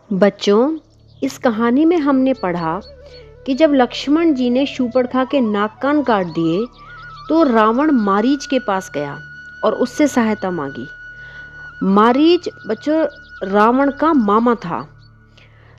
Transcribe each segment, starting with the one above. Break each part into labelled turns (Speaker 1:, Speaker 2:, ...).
Speaker 1: बच्चों, इस कहानी में हमने पढ़ा कि जब लक्ष्मण जी ने शूर्पणखा के नाक कान काट दिए तो रावण मारीच के पास गया और उससे सहायता मांगी। मारीच बच्चों रावण का मामा था,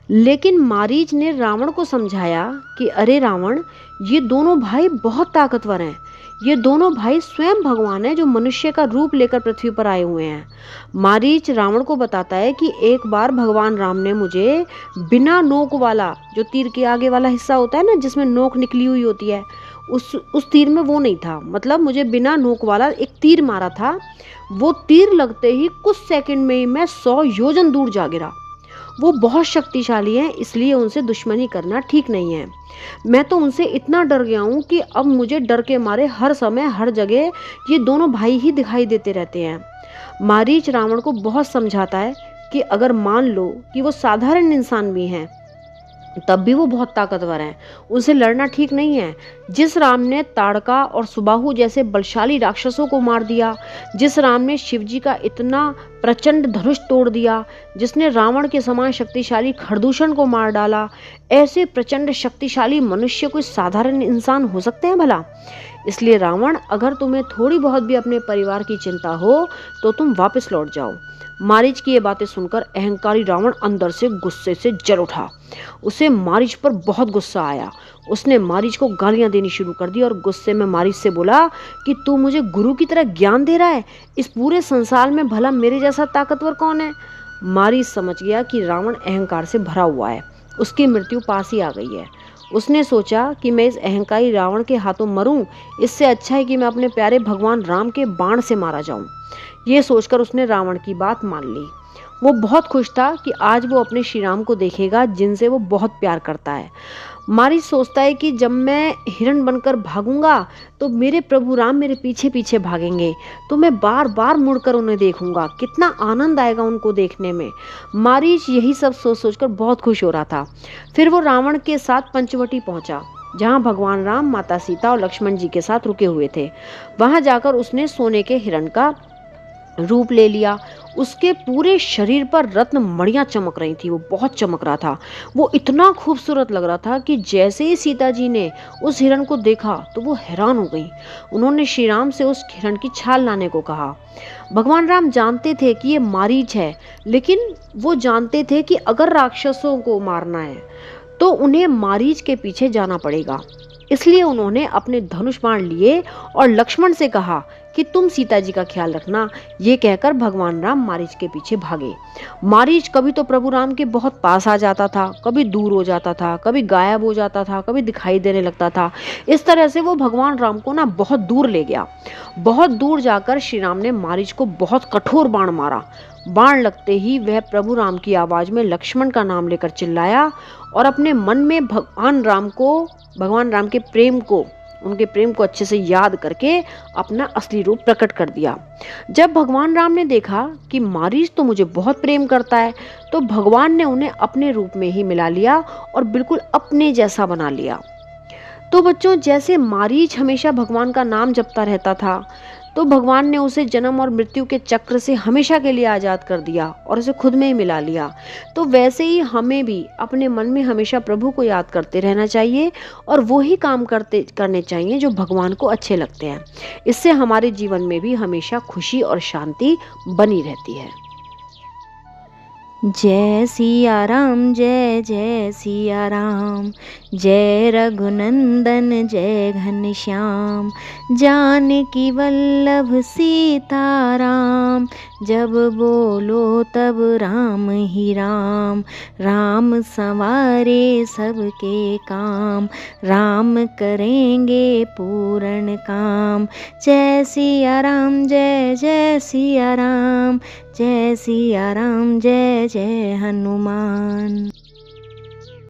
Speaker 1: लेकिन मारीच ने रावण को समझाया कि अरे रावण, ये दोनों भाई बहुत ताकतवर हैं। ये दोनों भाई स्वयं भगवान हैं जो मनुष्य का रूप लेकर पृथ्वी पर आए हुए हैं। मारीच रावण को बताता है कि एक बार भगवान राम ने मुझे बिना नोक वाला, जो तीर के आगे वाला हिस्सा होता है ना जिसमें नोक निकली हुई होती है, उस तीर में वो नहीं था, मतलब मुझे बिना नोक वाला एक तीर मारा था। वो तीर लगते ही कुछ सेकंड में ही मैं 100 योजन दूर जा गिरा। वो बहुत शक्तिशाली हैं, इसलिए उनसे दुश्मनी करना ठीक नहीं है। मैं तो उनसे इतना डर गया हूँ कि अब मुझे डर के मारे हर समय हर जगह ये दोनों भाई ही दिखाई देते रहते हैं। मारीच रावण को बहुत समझाता है कि अगर मान लो कि वो साधारण इंसान भी हैं, तब भी वो बहुत ताकतवर हैं, उनसे लड़ना ठीक नहीं है। जिस राम ने ताड़का और सुबाहु जैसे बलशाली राक्षसों को मार दिया, जिस राम ने शिवजी का इतना प्रचंड धनुष तोड़ दिया, जिसने रावण के समान शक्तिशाली खरदूषण को मार डाला, ऐसे प्रचंड शक्तिशाली मनुष्य कोई साधारण इंसान हो सकते हैं भला? इसलिए रावण, अगर तुम्हें थोड़ी बहुत भी अपने परिवार की चिंता हो तो तुम वापस लौट जाओ। मारीच की ये बातें सुनकर अहंकारी रावण अंदर से गुस्से से जल उठा। उसे मारीच पर बहुत गुस्सा आया। उसने मारीच को गालियां देनी शुरू कर दी और गुस्से में मारीच से बोला कि तू मुझे गुरु की तरह ज्ञान दे रहा है? इस पूरे संसार में भला मेरे जैसा ताकतवर कौन है? मारीच समझ गया कि रावण अहंकार से भरा हुआ है, उसकी मृत्यु पास ही आ गई है। उसने सोचा कि मैं इस अहंकारी रावण के हाथों मरूं, इससे अच्छा है कि मैं अपने प्यारे भगवान राम के बाण से मारा जाऊं। ये सोचकर उसने रावण की बात मान ली। वो बहुत खुश था कि आज वो अपने श्री राम को देखेगा, जिनसे वो बहुत प्यार करता है। मारीच सोचता है कि जब मैं हिरण बनकर भागूंगा तो मेरे प्रभु राम मेरे पीछे पीछे भागेंगे, तो मैं बार बार मुड़कर उन्हें देखूंगा, कितना आनंद आएगा उनको देखने में। मारीच यही सब सोच सोचकर बहुत खुश हो रहा था। फिर वो रावण के साथ पंचवटी पहुंचा, जहां भगवान राम, माता सीता और लक्ष्मण जी के साथ रुके हुए थे। वहां जाकर उसने सोने के हिरण का रूप ले लिया। उसके पूरे शरीर पर रत्न मणियां चमक रही थी, वो बहुत चमक रहा था। वो इतना खूबसूरत लग रहा था कि जैसे ही सीता जी ने उस हिरण को देखा तो वो हैरान हो गई। उन्होंने श्री राम से उस हिरण की छाल लाने को कहा। भगवान राम जानते थे कि ये मारीच है, लेकिन वो जानते थे कि अगर राक्षसों को मारना है तो उन्हें मारीच के पीछे जाना पड़ेगा। इसलिए उन्होंने अपने धनुष बाण लिए और लक्ष्मण से कहा कि तुम सीता जी का ख्याल रखना। ये कहकर भगवान राम मारीच के पीछे भागे। मारीच कभी तो प्रभु राम के बहुत पास आ जाता था, कभी दूर हो जाता था, कभी गायब हो जाता था, कभी दिखाई देने लगता था। इस तरह से वो भगवान राम को ना बहुत दूर ले गया। बहुत दूर जाकर श्री राम ने मारीच को बहुत कठोर बाण मारा। बाण लगते ही वह प्रभु राम की आवाज में लक्ष्मण का नाम लेकर चिल्लाया और अपने मन में भगवान राम के प्रेम को, उनके प्रेम को अच्छे से याद करके अपना असली रूप प्रकट कर दिया। जब भगवान राम ने देखा कि मारीच तो मुझे बहुत प्रेम करता है, तो भगवान ने उन्हें अपने रूप में ही मिला लिया और बिल्कुल अपने जैसा बना लिया। तो बच्चों, जैसे मारीच हमेशा भगवान का नाम जपता रहता था, तो भगवान ने उसे जन्म और मृत्यु के चक्र से हमेशा के लिए आज़ाद कर दिया और उसे खुद में ही मिला लिया। तो वैसे ही हमें भी अपने मन में हमेशा प्रभु को याद करते रहना चाहिए और वो ही काम करने चाहिए जो भगवान को अच्छे लगते हैं। इससे हमारे जीवन में भी हमेशा खुशी और शांति बनी रहती है।
Speaker 2: जय सिया राम, जय जय सिया राम, जय रघुनंदन जय घनश्याम, जानकी वल्लभ सीता राम, जब बोलो तब राम ही राम, राम संवारे सबके काम, राम करेंगे पूर्ण काम। जय सिया राम, जय जय सिया राम, जय सिया राम, जय जय हनुमान।